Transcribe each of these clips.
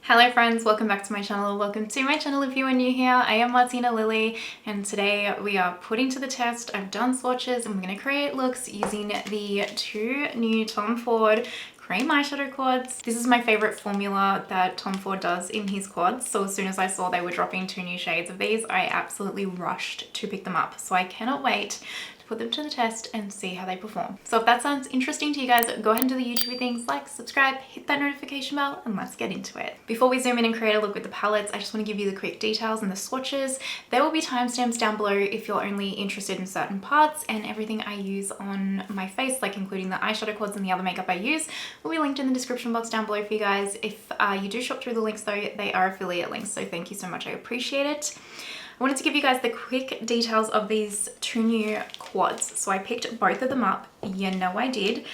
Hello friends, welcome back to my channel. Welcome to my channel if you are new here. I am Martina Lily and today we are putting to the test. I've done swatches and we're going to create looks using the two new Tom Ford Creme eyeshadow quads. This is my favorite formula that Tom Ford does in his quads. So as soon as I saw they were dropping two new shades of these, I absolutely rushed to pick them up. So I cannot wait put them to the test and see how they perform. So if that sounds interesting to you guys, go ahead and do the YouTube things, like, subscribe, hit that notification bell, and let's get into it. Before we zoom in and create a look with the palettes, I just want to give you the quick details and the swatches. There will be timestamps down below if you're only interested in certain parts, and everything I use on my face, like including the eyeshadow quads and the other makeup I use, will be linked in the description box down below for you guys. If you do shop through the links though, they are affiliate links, so thank you so much, I appreciate it. I wanted to give you guys the quick details of these two new quads. So I picked both of them up. You know I did.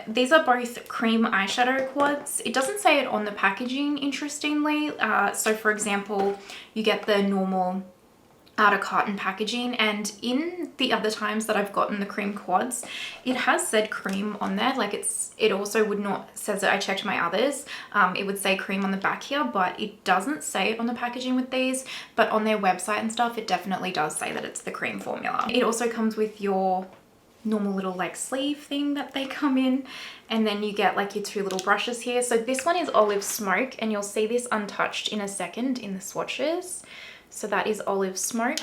These are both cream eyeshadow quads. It doesn't say it on the packaging, interestingly. So for example, you get the normal outer carton packaging, and in the other times that I've gotten the cream quads, it has said cream on there. Like it also would not, says that I checked my others, it would say cream on the back here, but it doesn't say it on the packaging with these, but on their website and stuff it definitely does say that it's the cream formula. It also comes with your normal little like sleeve thing that they come in, and then you get like your two little brushes here. So this one is Olive Smoke, and you'll see this untouched in a second in the swatches. So that is Olive Smoke,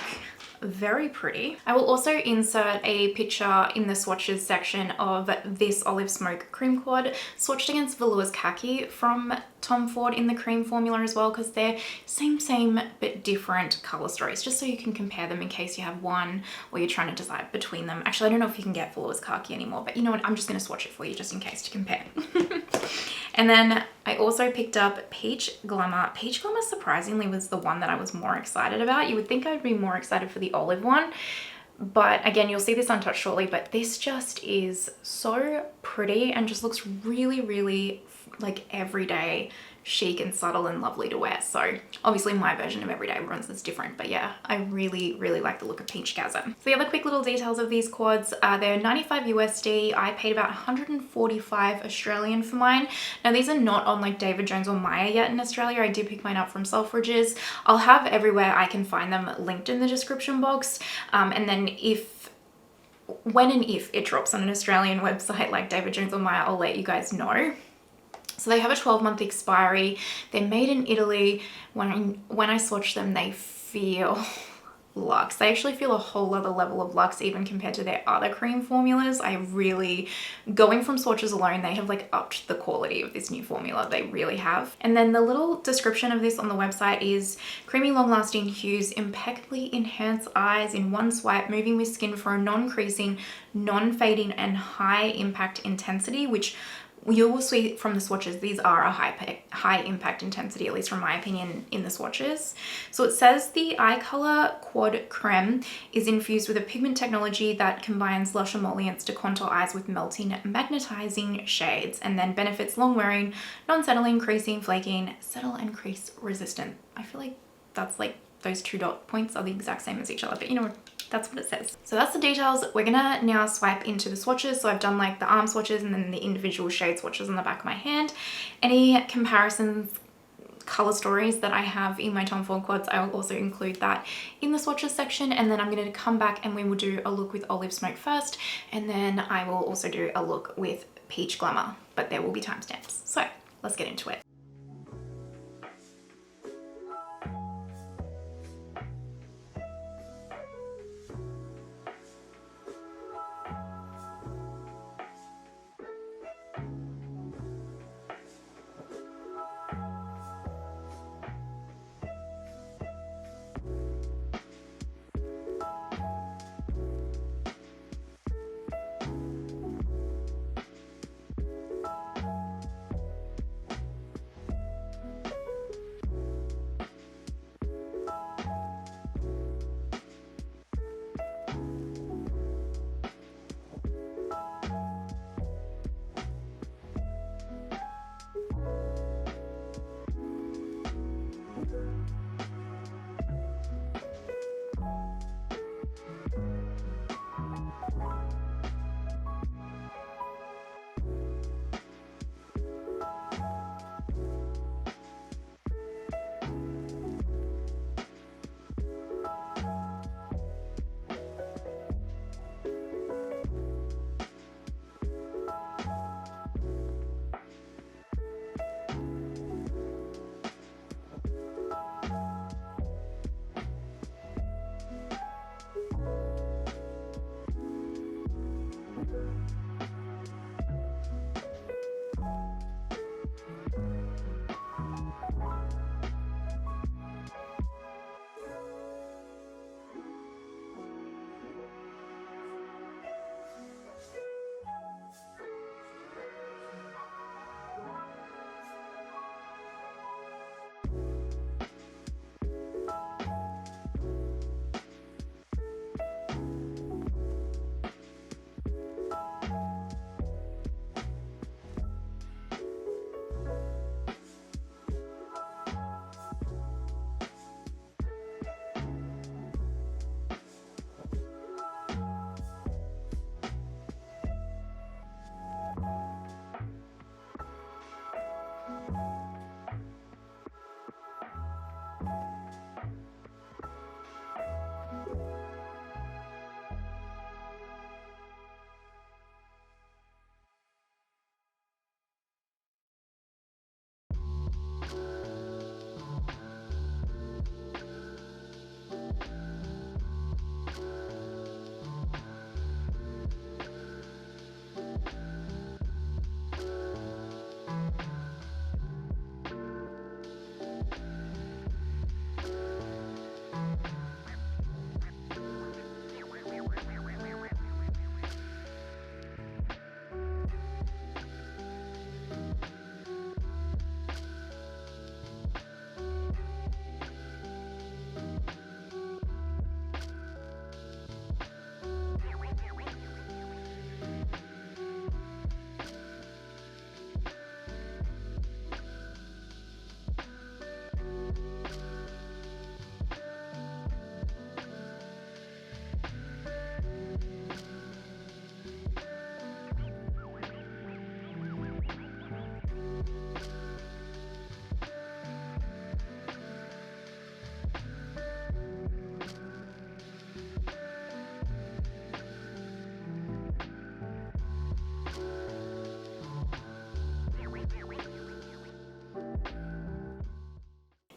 very pretty. I will also insert a picture in the swatches section of this Olive Smoke cream quad swatched against Velour's Khaki from Tom Ford in the cream formula as well, because they're same but different color stories, just so you can compare them in case you have one or you're trying to decide between them. Actually, I don't know if you can get Velour's Khaki anymore, but you know what, I'm just going to swatch it for you just in case to compare. And then I also picked up Peach Glamour. Peach Glamour surprisingly was the one that I was more excited about. You would think I'd be more excited for the olive one, but again, you'll see this untouched shortly, but this just is so pretty and just looks really like everyday chic and subtle and lovely to wear. So obviously my version of everyday everyone's is different, but yeah, I really like the look of Peach Gasm. So the other quick little details of these quads, they're 95 USD. I paid about 145 Australian for mine. Now these are not on like David Jones or Maya yet in Australia. I did pick mine up from Selfridges. I'll have everywhere I can find them linked in the description box, and then when and if it drops on an Australian website like David Jones or Maya, I'll let you guys know. So they have a 12-month expiry. They're made in Italy. When I swatch them, they feel luxe. They actually feel a whole other level of luxe even compared to their other cream formulas. Going from swatches alone, they have like upped the quality of this new formula. They really have. And then the little description of this on the website is creamy, long-lasting hues impeccably enhance eyes in one swipe, moving with skin for a non-creasing, non-fading and high impact intensity, which you will see from the swatches, these are a high impact intensity, at least from my opinion, in the swatches. So it says the eye color quad Creme is infused with a pigment technology that combines lush emollients to contour eyes with melting, magnetizing shades, and then benefits long wearing, non-settling, creasing, flaking, settle and crease resistant. I feel like that's like those two dot points are the exact same as each other, but you know what? That's what it says. So that's the details. We're gonna now swipe into the swatches. So I've done like the arm swatches and then the individual shade swatches on the back of my hand. Any comparisons, color stories that I have in my Tom Ford quads, I will also include that in the swatches section. And then I'm going to come back and we will do a look with Olive Smoke first, and then I will also do a look with Peach Glamour, but there will be timestamps. So let's get into it.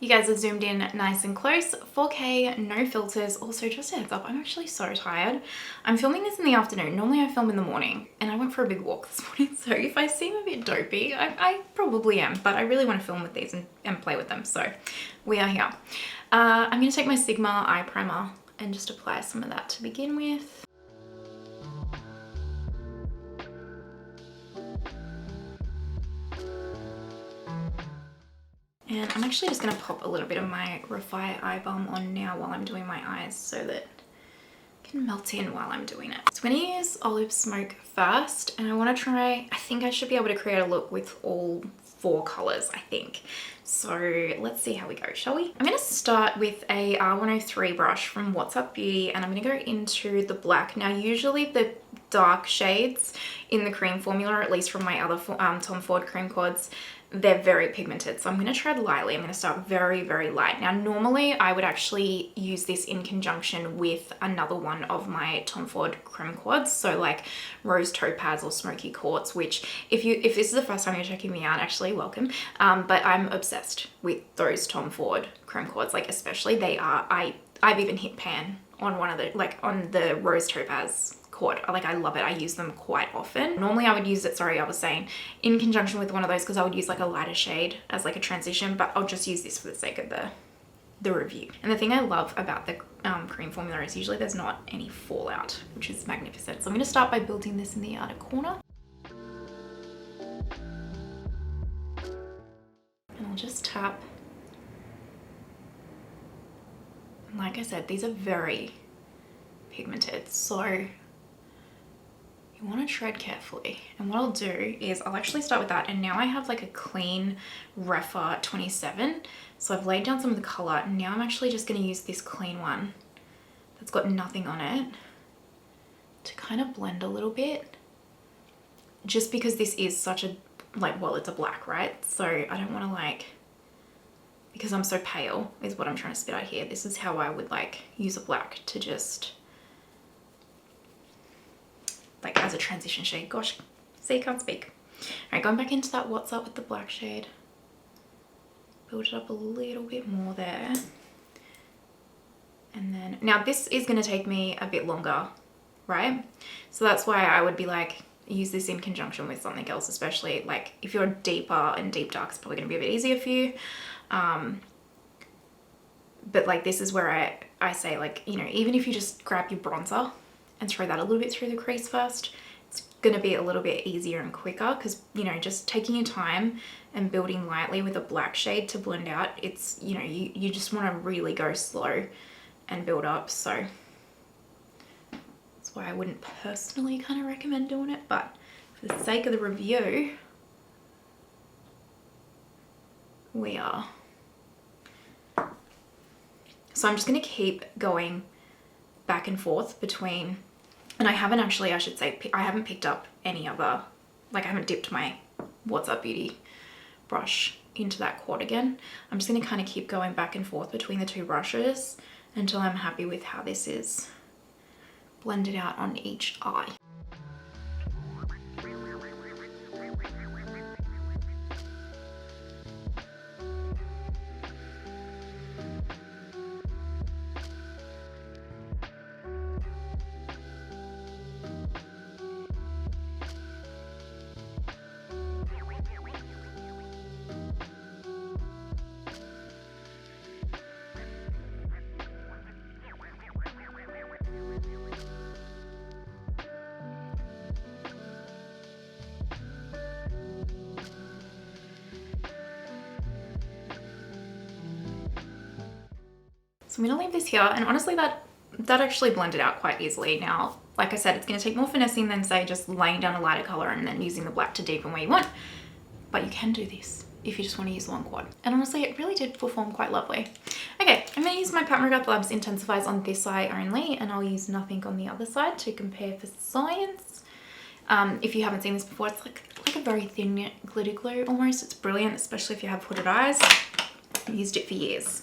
You guys are zoomed in nice and close, 4K, no filters. Also, just a heads up, I'm actually so tired. I'm filming this in the afternoon. Normally I film in the morning, and I went for a big walk this morning. So if I seem a bit dopey, I probably am, but I really want to film with these and play with them. So we are here. I'm going to take my Sigma eye primer and just apply some of that to begin with. And I'm actually just going to pop a little bit of my Rephr eye balm on now while I'm doing my eyes so that it can melt in while I'm doing it. So I'm going to use Olive Smoke first, and I want to try, I think I should be able to create a look with all 4 colors, I think. So let's see how we go, shall we? I'm going to start with a R103 brush from What's Up Beauty, and I'm going to go into the black. Now, usually the dark shades in the cream formula, or at least from my other Tom Ford cream quads, they're very pigmented. So I'm going to tread lightly. I'm going to start very, very light. Now, normally I would actually use this in conjunction with another one of my Tom Ford cream quads. So like Rose Topaz or Smoky Quartz, which if this is the first time you're checking me out, actually welcome. But I'm obsessed with those Tom Ford cream quads. Like especially they are, I've even hit pan on one of the, like on the Rose Topaz quad. Like I love it. I use them quite often. Normally I would use it, sorry, I was saying in conjunction with one of those because I would use like a lighter shade as like a transition, but I'll just use this for the sake of the review. And the thing I love about the cream formula is usually there's not any fallout, which is magnificent. So I'm going to start by building this in the outer corner. And I'll just tap. And like I said, these are very pigmented, so you want to tread carefully. And what I'll do is I'll actually start with that, and now I have like a clean Rephr 27, so I've laid down some of the color, and now I'm actually just going to use this clean one that's got nothing on it to kind of blend a little bit, just because this is such a, like, well, it's a black, right? So I don't want to, like, because I'm so pale is what I'm trying to spit out here, this is how I would like use a black to just like as a transition shade. Gosh, see, can't speak. All right, going back into that What's Up with the black shade. Build it up a little bit more there. And then, now this is gonna take me a bit longer, right? So that's why I would be like, use this in conjunction with something else, especially like if you're deeper and deep dark, it's probably gonna be a bit easier for you. But like this is where I say, like, you know, even if you just grab your bronzer and throw that a little bit through the crease first, it's gonna be a little bit easier and quicker, because, you know, just taking your time and building lightly with a black shade to blend out, it's, you know, you just want to really go slow and build up. So that's why I wouldn't personally kind of recommend doing it, but for the sake of the review, we are. So I'm just going to keep going back and forth between, and I haven't actually, I should say, I haven't picked up any other, like I haven't dipped my What's Up Beauty brush into that quad again. I'm just going to kind of keep going back and forth between the two brushes until I'm happy with how this is blended out on each eye. So I'm gonna leave this here, and honestly that actually blended out quite easily. Now, like I said, it's gonna take more finessing than say just laying down a lighter color and then using the black to deepen where you want. But you can do this if you just want to use one quad. And honestly, it really did perform quite lovely. Okay, I'm gonna use my Pat McGrath Labs Intensifiers on this eye only, and I'll use nothing on the other side to compare for science. If you haven't seen this before, it's like a very thin glitter glue almost. It's brilliant, especially if you have hooded eyes. I've used it for years.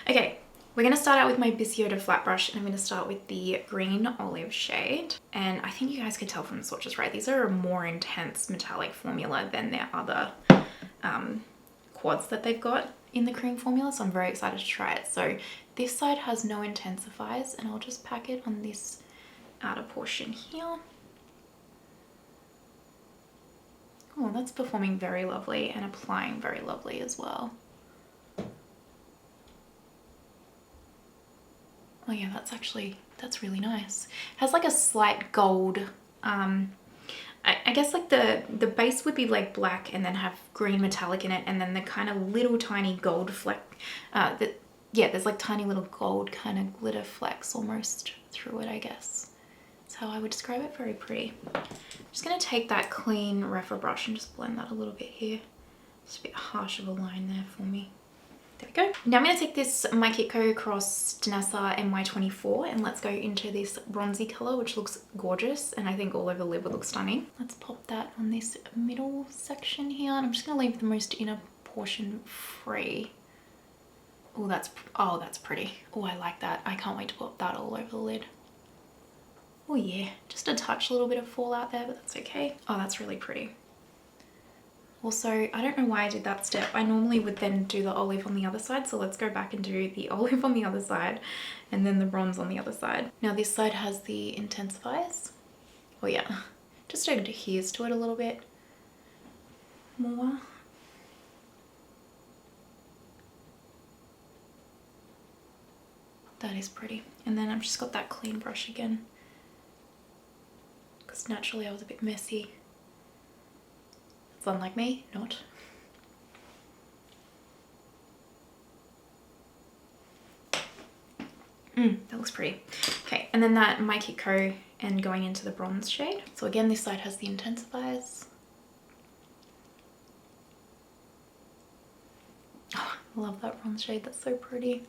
Okay, we're gonna start out with my Bisciota flat brush, and I'm gonna start with the green olive shade. And I think you guys could tell from the swatches, right? These are a more intense metallic formula than their other quads that they've got in the cream formula, so I'm very excited to try it. So this side has no intensifiers, and I'll just pack it on this outer portion here. Oh, that's performing very lovely and applying very lovely as well. Oh yeah, that's really nice. It has like a slight gold, I guess like the base would be like black and then have green metallic in it, and then the kind of little tiny gold fleck, yeah, there's like tiny little gold kind of glitter flecks almost through it, I guess. That's how I would describe it. Very pretty. I'm just gonna take that clean Rephr brush and just blend that a little bit here. Just a bit harsh of a line there for me. There we go. Now I'm going to take this My Kitco Cross Danessa MY24 and let's go into this bronzy color, which looks gorgeous, and I think all over the lid would look stunning. Let's pop that on this middle section here, and I'm just going to leave the most inner portion free. Oh, that's pretty. Oh, I like that. I can't wait to pop that all over the lid. Oh yeah, just a little bit of fallout there, but that's okay. Oh, that's really pretty. Also, I don't know why I did that step. I normally would then do the olive on the other side, so let's go back and do the olive on the other side and then the bronze on the other side. Now this side has the intensifiers. Oh yeah, just adheres to it a little bit more. That is pretty. And then I've just got that clean brush again, because naturally I was a bit messy. Unlike me, not. That looks pretty. Okay, and then that My Kitco and going into the bronze shade. So again, this side has the intensifiers. Oh, I love that bronze shade, that's so pretty.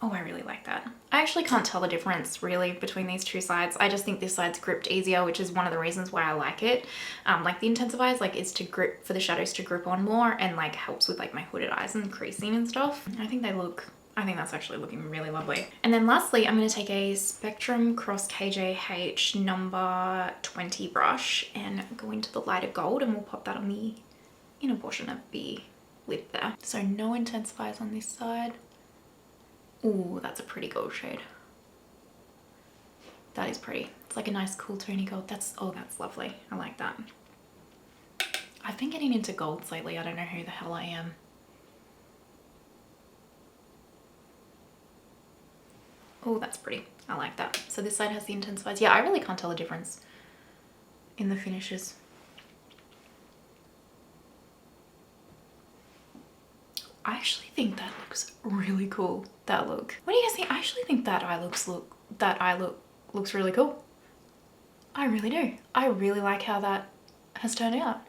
Oh, I really like that. I actually can't tell the difference really between these two sides. I just think this side's gripped easier, which is one of the reasons why I like it. Like the intensifiers, like, is to grip, for the shadows to grip on more, and like helps with like my hooded eyes and creasing and stuff. I think that's actually looking really lovely. And then lastly, I'm going to take a Spectrum Cross KJH number 20 brush and go into the lighter gold, and we'll pop that on the inner portion of the lid there. So no intensifiers on this side. Ooh, that's a pretty gold shade. That is pretty. It's like a nice cool tony gold. That's lovely. I like that. I've been getting into golds lately. I don't know who the hell I am. Oh, that's pretty. I like that. So this side has the intensifiers. Yeah, I really can't tell the difference in the finishes. I actually think that looks really cool. That look. What do you guys think? I actually think that eye look looks really cool. I really do. I really like how that has turned out.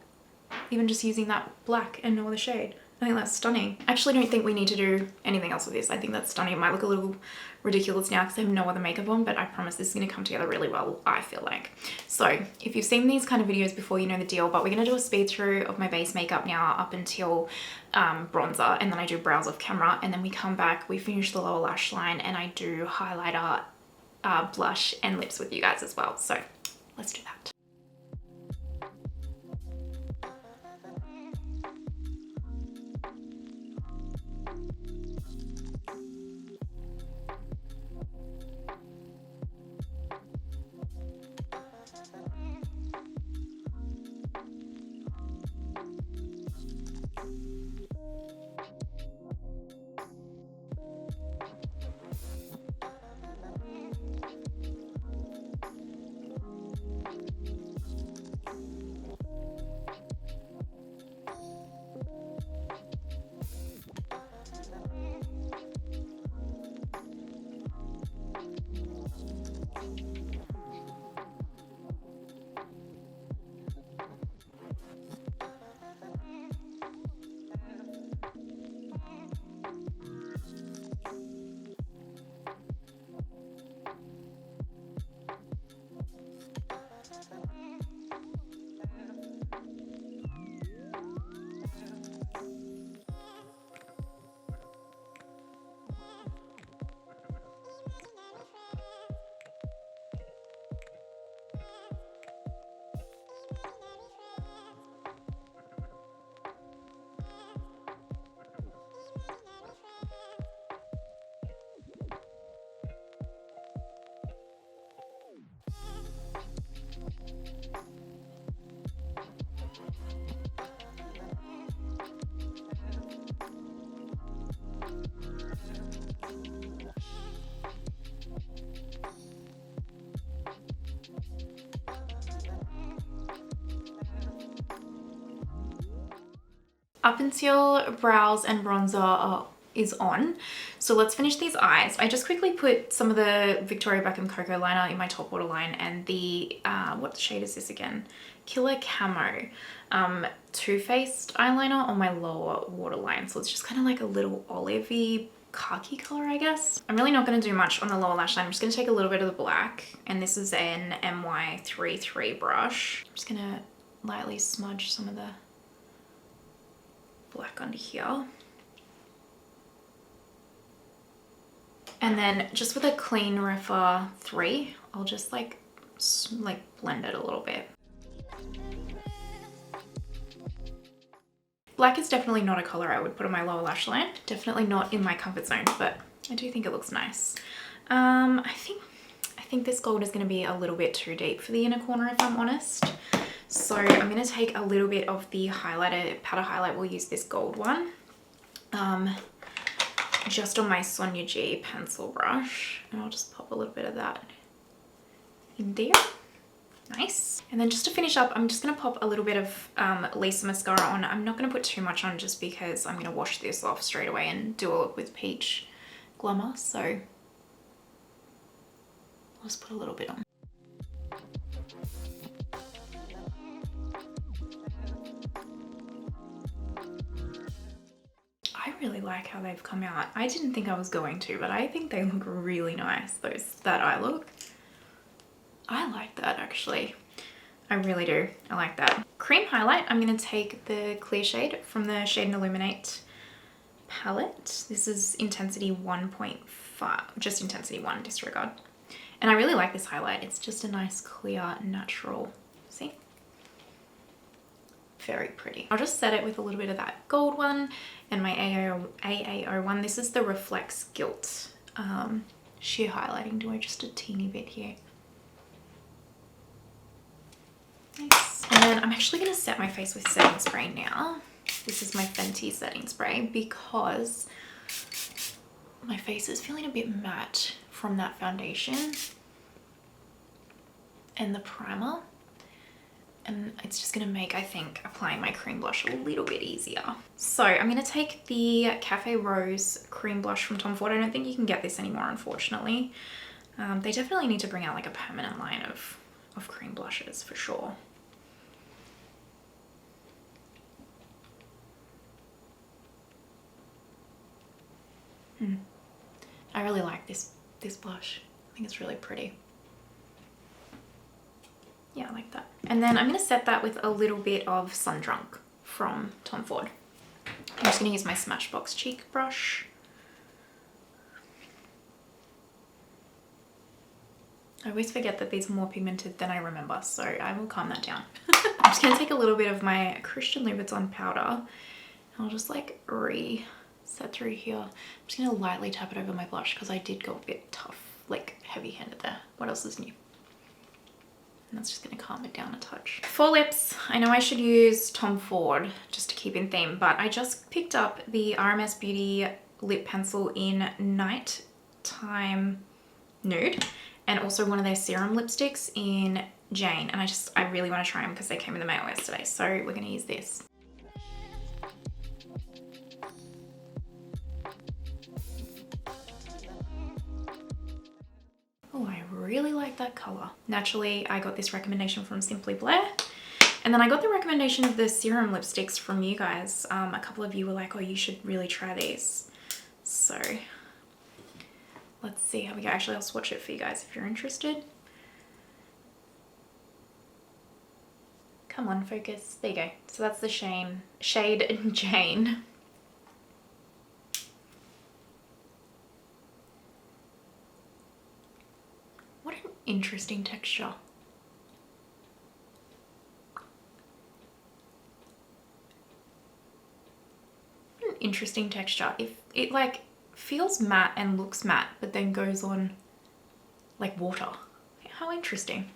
Even just using that black and no other shade. I think that's stunning. I actually don't think we need to do anything else with this. I think that's stunning. It might look a little ridiculous now because I have no other makeup on, but I promise this is going to come together really well, I feel like. So if you've seen these kind of videos before, you know the deal, but we're going to do a speed through of my base makeup now up until bronzer, and then I do brows off camera, and then we come back, we finish the lower lash line, and I do highlighter, blush and lips with you guys as well. So let's do that. Up until brows and bronzer is on, so let's finish these eyes. I just quickly put some of the Victoria Beckham Cocoa Liner in my top waterline and the, what shade is this again? Killer Camo Too Faced eyeliner on my lower waterline. So it's just kind of like a little olivey khaki color, I guess. I'm really not going to do much on the lower lash line. I'm just going to take a little bit of the black, and this is an MY33 brush. I'm just going to lightly smudge some of the black under here. And then just with a clean Rephr 3, I'll just like blend it a little bit. Black is definitely not a color I would put on my lower lash line. Definitely not in my comfort zone, but I do think it looks nice. I think this gold is going to be a little bit too deep for the inner corner, if I'm honest. So I'm going to take a little bit of the highlighter, powder highlight. We'll use this gold one. Just on my Sonia G pencil brush, and I'll just pop a little bit of that in there. Nice. And then just to finish up, I'm just going to pop a little bit of Lisa mascara on. I'm not going to put too much on just because I'm going to wash this off straight away and do a look with Peach Glamour. So I'll just put a little bit on. I really like how they've come out. I didn't think I was going to, but I think they look really nice, that eye look. I like that actually. I really do. I like that. Cream highlight, I'm going to take the clear shade from the Shade and Illuminate palette. This is Intensity 1.5, just Intensity 1, disregard. And I really like this highlight. It's just a nice, clear, natural, see? Very pretty. I'll just set it with a little bit of that gold one and my AAO one. This is the Reflex Gilt sheer highlighting duo, just a teeny bit here. Nice. And then I'm actually going to set my face with setting spray now. This is my Fenty setting spray because my face is feeling a bit matte from that foundation and the primer. And it's just going to make, I think, applying my cream blush a little bit easier. So I'm going to take the Cafe Rose cream blush from Tom Ford. I don't think you can get this anymore, unfortunately. They definitely need to bring out like a permanent line of cream blushes for sure. I really like this blush. I think it's really pretty. Yeah, I like that. And then I'm going to set that with a little bit of Sun Drunk from Tom Ford. I'm just going to use my Smashbox cheek brush. I always forget that these are more pigmented than I remember, so I will calm that down. I'm just going to take a little bit of my Christian Louboutin powder, and I'll just like reset through here. I'm just going to lightly tap it over my blush because I did go a bit tough, like heavy-handed there. What else is new? And that's just going to calm it down a touch. For lips, I know I should use Tom Ford just to keep in theme, but I just picked up the RMS Beauty lip pencil in Nighttime Nude, and also one of their serum lipsticks in Jane. And I really want to try them because they came in the mail yesterday. So we're going to use this. Oh, I really like that color. Naturally, I got this recommendation from Simply Blair. And then I got the recommendation of the serum lipsticks from you guys. A couple of you were like, oh, you should really try these. So let's see how we go. Actually, I'll swatch it for you guys if you're interested. Come on, focus. There you go. So that's the shade Jane. What an interesting texture. What an interesting texture. If it like feels matte and looks matte, but then goes on like water. How interesting.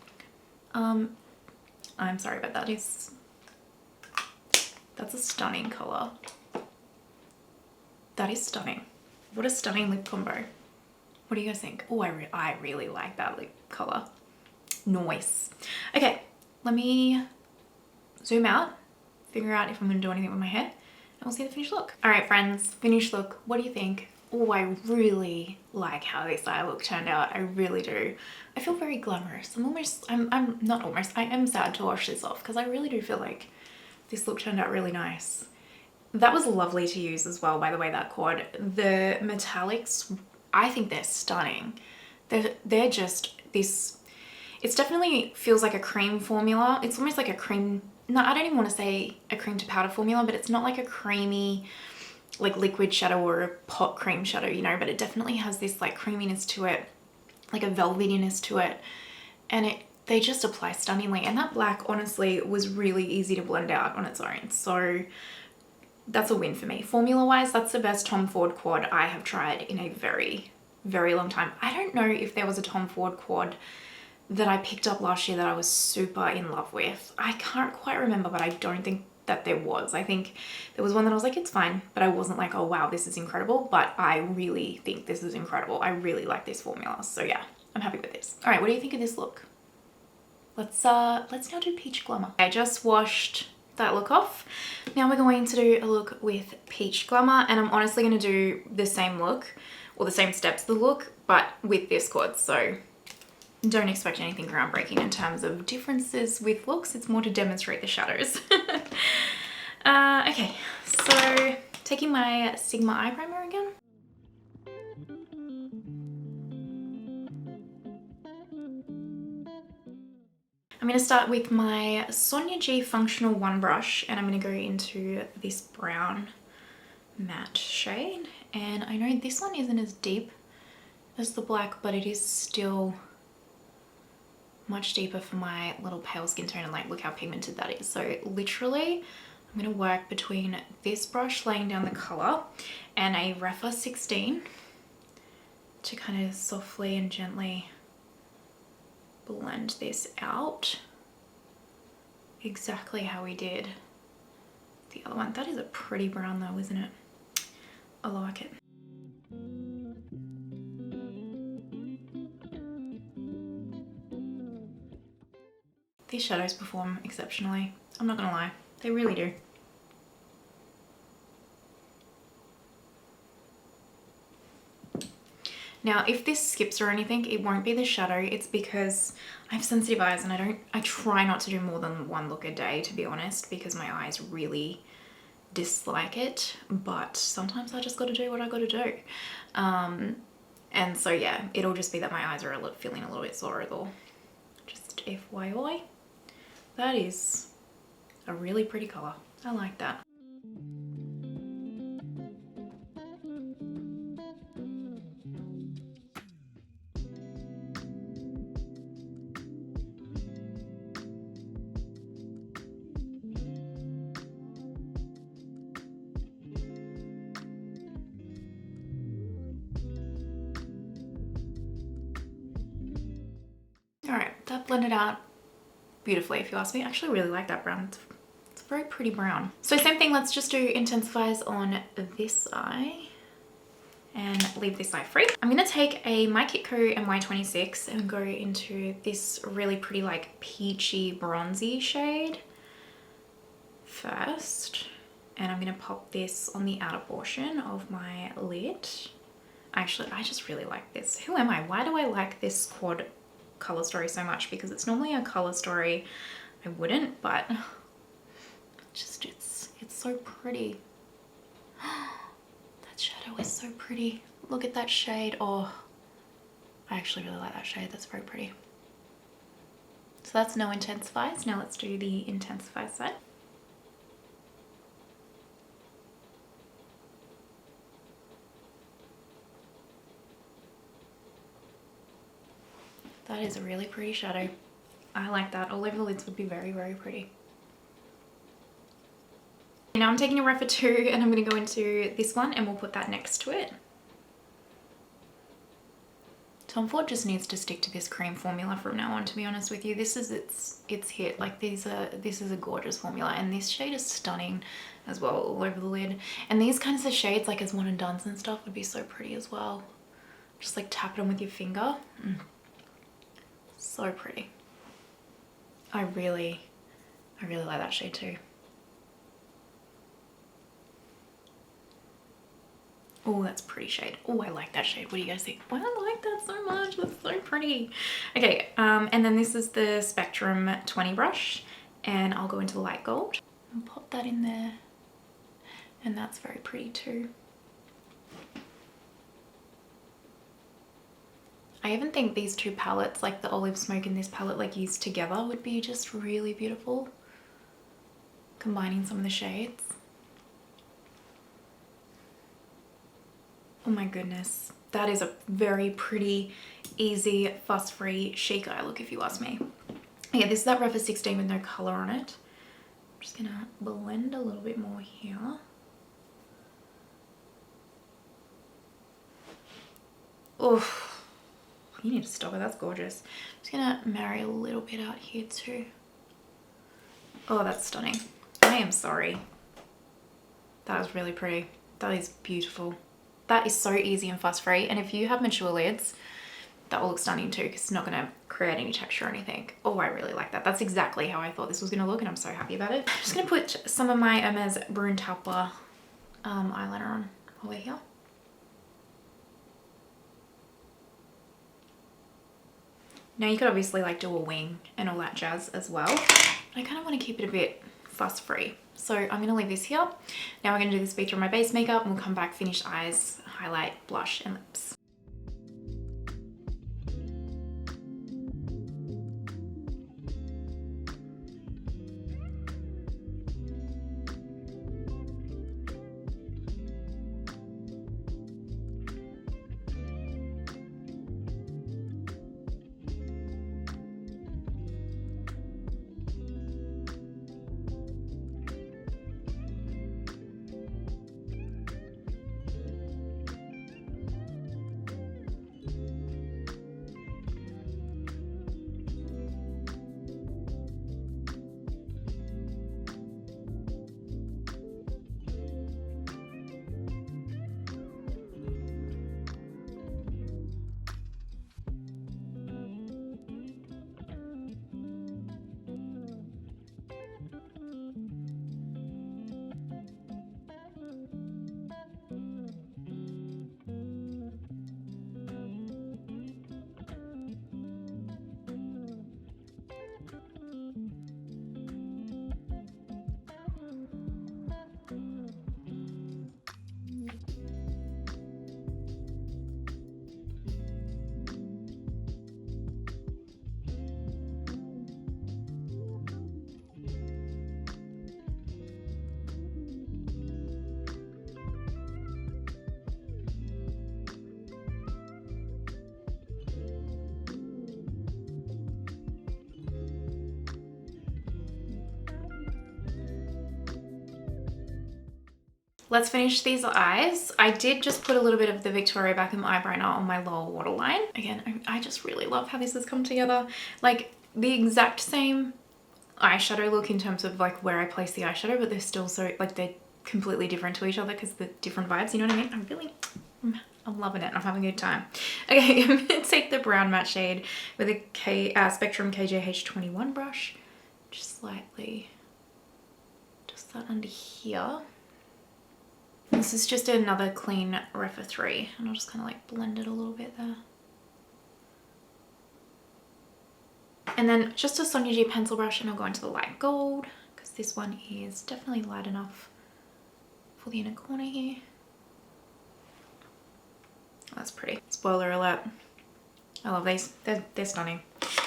I'm sorry, but that's a stunning color. That is stunning. What a stunning lip combo. What do you guys think? Oh, I really like that lip color. Nice. Okay, let me zoom out, figure out if I'm going to do anything with my hair, and we'll see the finished look. All right, friends, finished look. What do you think? Oh, I really like how this eye look turned out. I really do. I feel very glamorous. I'm not almost, I am sad to wash this off because I really do feel like this look turned out really nice. That was lovely to use as well, by the way, that cord. The metallics, I think they're stunning. They're just this, it definitely feels like a cream formula. It's almost like a cream, no, I don't even want to say a cream to powder formula, but it's not like a creamy, like liquid shadow or a pot cream shadow, you know, but it definitely has this like creaminess to it, like a velvetiness to it, and they just apply stunningly. And that black honestly was really easy to blend out on its own, so that's a win for me. Formula wise, that's the best Tom Ford quad I have tried in a very, very long time. I don't know if there was a Tom Ford quad that I picked up last year that I was super in love with. I can't quite remember, but I don't think that there was. I think there was one that I was like, it's fine, but I wasn't like, oh wow, this is incredible. But I really think this is incredible. I really like this formula. So yeah, I'm happy with this. All right, what do you think of this look? Let's now do Peach Glamour. I just washed that look off. Now we're going to do a look with Peach Glamour, and I'm honestly going to do the same look, or the same steps of the look, but with this cord. So don't expect anything groundbreaking in terms of differences with looks. It's more to demonstrate the shadows. Okay, so taking my Sigma eye primer again. I'm going to start with my Sonia G Functional One brush, and I'm going to go into this brown matte shade. And I know this one isn't as deep as the black, but it is still much deeper for my little pale skin tone, and like look how pigmented that is. So literally I'm going to work between this brush laying down the color and a Rephr 16 to kind of softly and gently blend this out exactly how we did the other one. That is a pretty brown though, isn't it? I like it. These shadows perform exceptionally. I'm not gonna lie, they really do. Now, if this skips or anything, it won't be the shadow. It's because I have sensitive eyes and I try not to do more than one look a day, to be honest, because my eyes really dislike it. But sometimes I just got to do what I got to do. And so yeah, it'll just be that my eyes are feeling a little bit sore though. Just FYI. That is a really pretty color. I like that. All right, that blended out beautifully, if you ask me. I actually really like that brown. It's a very pretty brown. So same thing, let's just do intensifiers on this eye and leave this eye free. I'm gonna take my Kitco MY26 and go into this really pretty like peachy bronzy shade first. And I'm gonna pop this on the outer portion of my lid. Actually, I just really like this. Who am I? Why do I like this quad color story so much? Because it's normally a color story I wouldn't, but just it's so pretty. That shadow is so pretty. Look at that shade. Oh, I actually really like that shade. That's very pretty. So that's no intensifiers. Now let's do the intensifier side. That is a really pretty shadow. I like that. All over the lids would be very, very pretty. Now I'm taking a Rephr 2 and I'm going to go into this one and we'll put that next to it. Tom Ford just needs to stick to this cream formula from now on, to be honest with you. This is its hit. Like this is a gorgeous formula, and this shade is stunning as well all over the lid. And these kinds of shades, like as one and dones and stuff, would be so pretty as well. Just like tap them with your finger. So pretty. I really like that shade too. Oh, that's a pretty shade. Oh, I like that shade. What do you guys think? Oh, I like that so much. That's so pretty. Okay, and then this is the Spectrum 20 brush, and I'll go into the light gold and pop that in there. And that's very pretty too. I even think these two palettes, like the Olive Smoke and this palette, like used together would be just really beautiful. Combining some of the shades. Oh my goodness. That is a very pretty, easy, fuss-free, chic eye look if you ask me. Yeah, this is that Rephr 16 with no color on it. I'm just gonna blend a little bit more here. Oh, you need to stop it, that's gorgeous. I'm just gonna marry a little bit out here too. Oh, that's stunning. I am sorry. That was really pretty. That is beautiful. That is so easy and fuss free. And if you have mature lids, that will look stunning too, because it's not going to create any texture or anything. Oh, I really like that. That's exactly how I thought this was going to look, and I'm so happy about it. I'm just going to put some of my Hermes Brune Taupe eyeliner on over here. Now you could obviously like do a wing and all that jazz as well. But I kind of want to keep it a bit fuss free. So I'm going to leave this here. Now we're going to do this feature on my base makeup, and we'll come back, finish eyes, highlight, blush, and lips. Let's finish these eyes. I did just put a little bit of the Victoria Beckham eyeliner on my lower waterline. Again, I just really love how this has come together. Like the exact same eyeshadow look in terms of like where I place the eyeshadow, but they're still so like they're completely different to each other because the different vibes, you know what I mean? I'm loving it. I'm having a good time. Okay, I'm gonna take the brown matte shade with a Spectrum KJH21 brush. Just slightly, just that under here. This is just another clean Rephr 3, and I'll just kind of like blend it a little bit there. And then just a Sonia G pencil brush, and I'll go into the light gold because this one is definitely light enough for the inner corner here. Oh, that's pretty. Spoiler alert. I love these. They're stunning.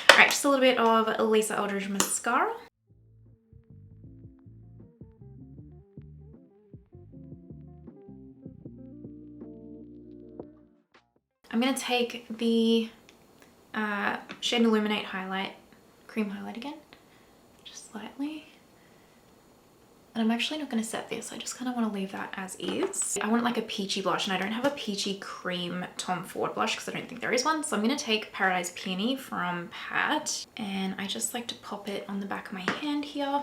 All right, just a little bit of Lisa Eldridge mascara. I'm going to take the Shade Illuminate highlight, cream highlight again, just slightly. And I'm actually not going to set this. I just kind of want to leave that as is. I want like a peachy blush, and I don't have a peachy cream Tom Ford blush because I don't think there is one. So I'm going to take Paradise Peony from Pat, and I just like to pop it on the back of my hand here.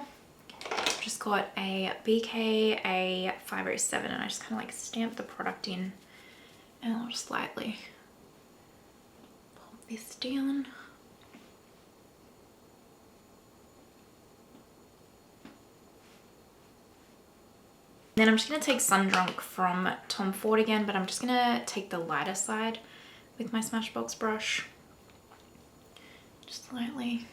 I've just got a BK A507, and I just kind of like stamp the product in, and I'll just slightly this down. Then I'm just going to take Sun Drunk from Tom Ford again, but I'm just going to take the lighter side with my Smashbox brush. Just lightly.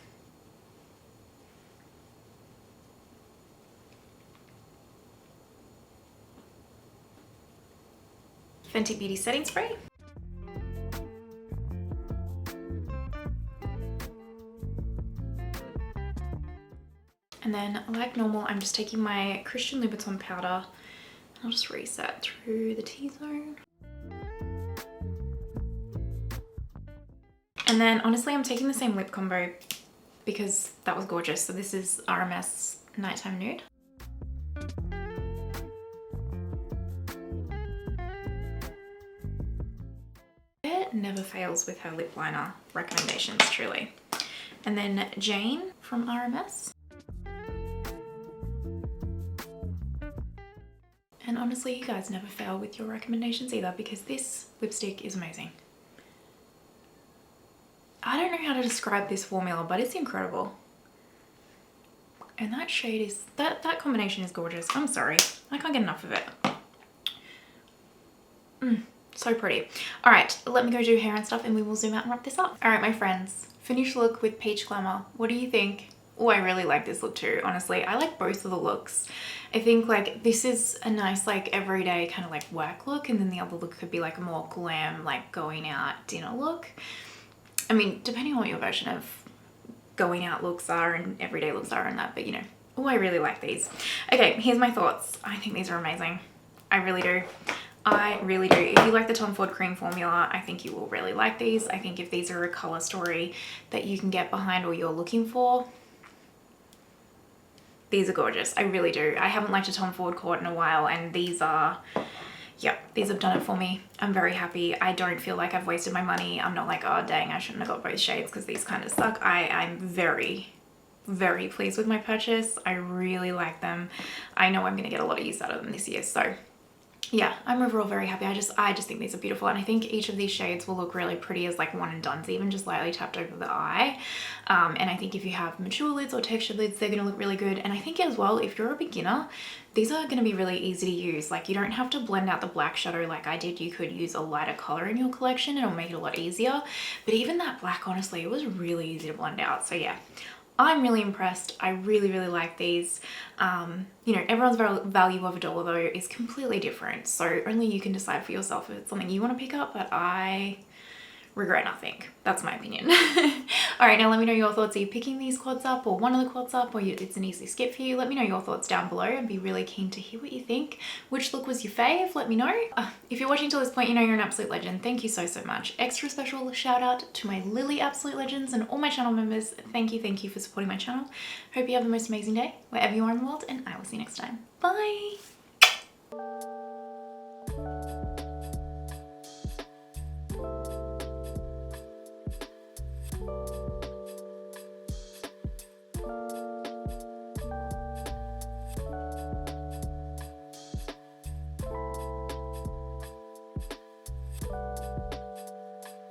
Fenty Beauty setting spray. And then, like normal, I'm just taking my Christian Louboutin powder. I'll just reset through the T-zone. And then, honestly, I'm taking the same lip combo because that was gorgeous. So this is RMS Nighttime Nude. It never fails with her lip liner recommendations, truly. And then Jane from RMS. And honestly, you guys never fail with your recommendations either, because this lipstick is amazing. I don't know how to describe this formula, but it's incredible. And that shade is, that combination is gorgeous. I'm sorry, I can't get enough of it. So pretty. All right, let me go do hair and stuff and we will zoom out and wrap this up. All right, my friends, finished look with Peach Glamour. What do you think? Oh, I really like this look too, honestly. I like both of the looks. I think like this is a nice like everyday kind of like work look, and then the other look could be like a more glam, like going out dinner look. I mean, depending on what your version of going out looks are and everyday looks are and that, but you know. Oh, I really like these. Okay, here's my thoughts. I think these are amazing. I really do. I really do. If you like the Tom Ford cream formula, I think you will really like these. I think if these are a color story that you can get behind or you're looking for, these are gorgeous. I really do. I haven't liked a Tom Ford coat in a while, and these are, yep, these have done it for me. I'm very happy. I don't feel like I've wasted my money. I'm not like, oh dang, I shouldn't have got both shades because these kind of suck. I'm very, very pleased with my purchase. I really like them. I know I'm going to get a lot of use out of them this year, so yeah, I'm overall very happy. I just think these are beautiful, and I think each of these shades will look really pretty as like one and done's, even just lightly tapped over the eye. And I think if you have mature lids or textured lids, they're gonna look really good. And I think as well, if you're a beginner, these are gonna be really easy to use. Like you don't have to blend out the black shadow like I did. You could use a lighter color in your collection and it'll make it a lot easier. But even that black, honestly, it was really easy to blend out. So yeah, I'm really impressed. I really, really like these. You know, everyone's value of $1 though is completely different. So only you can decide for yourself if it's something you want to pick up, but I regret nothing. That's my opinion. All right, now let me know your thoughts. Are you picking these quads up or one of the quads up, or it's an easy skip for you? Let me know your thoughts down below. I'd be really keen to hear what you think. Which look was your fave? Let me know. If you're watching till this point, you know you're an absolute legend. Thank you so, so much. Extra special shout out to my Lily absolute legends and all my channel members. Thank you for supporting my channel. Hope you have the most amazing day wherever you are in the world, and I will see you next time. Bye.